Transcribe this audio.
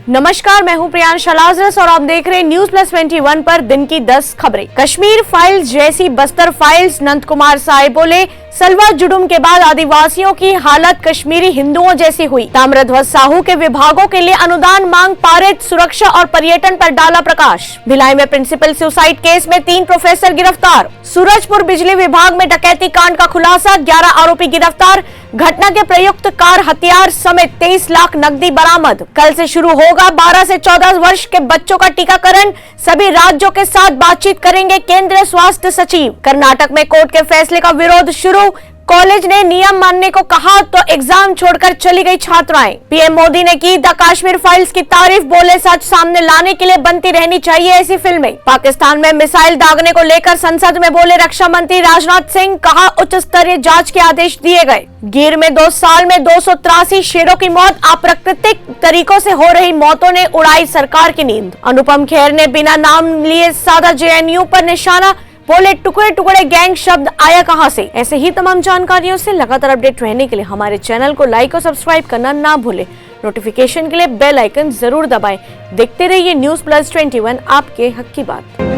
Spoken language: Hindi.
नमस्कार, मैं हूं प्रियांश लाजरस और आप देख रहे हैं न्यूज प्लस 21 पर दिन की 10 खबरें। कश्मीर फाइल्स जैसी बस्तर फाइल्स, नंद कुमार साय बोले। सलवा जुडुम के बाद आदिवासियों की हालत कश्मीरी हिंदुओं जैसी हुई। ताम्रध्वज साहू के विभागों के लिए अनुदान मांग पारित, सुरक्षा और पर्यटन पर डाला प्रकाश। भिलाई में प्रिंसिपल सुसाइड केस में 3 प्रोफेसर गिरफ्तार। सूरजपुर बिजली विभाग में डकैती कांड का खुलासा, 11 आरोपी गिरफ्तार। घटना के प्रयुक्त कार, हथियार समेत 23 लाख नकदी बरामद। कल से शुरू होगा 12 से 14 वर्ष के बच्चों का टीकाकरण। सभी राज्यों के साथ बातचीत करेंगे केंद्रीय स्वास्थ्य सचिव। कर्नाटक में कोर्ट के फैसले का विरोध शुरू। कॉलेज ने नियम मानने को कहा तो एग्जाम छोड़कर चली गई छात्राएं। पीएम मोदी ने की द कश्मीर फाइल्स की तारीफ, बोले सच सामने लाने के लिए बनती रहनी चाहिए ऐसी फिल्में। पाकिस्तान में मिसाइल दागने को लेकर संसद में बोले रक्षा मंत्री राजनाथ सिंह, कहा उच्च स्तरीय जांच के आदेश दिए गए। गिर में 2 साल में 283 शेरों की मौत, अप्राकृतिक तरीकों से हो रही मौतों ने उड़ाई सरकार की नींद। अनुपम खेर ने बिना नाम लिए साधा जेएनयू पर निशाना, बोले टुकड़े टुकड़े गैंग शब्द आया कहां से। ऐसे ही तमाम जानकारियों से लगातार अपडेट रहने के लिए हमारे चैनल को लाइक और सब्सक्राइब करना ना भूलें। नोटिफिकेशन के लिए बेल आइकन जरूर दबाएं। देखते रहिए न्यूज प्लस 21, आपके हक की बात।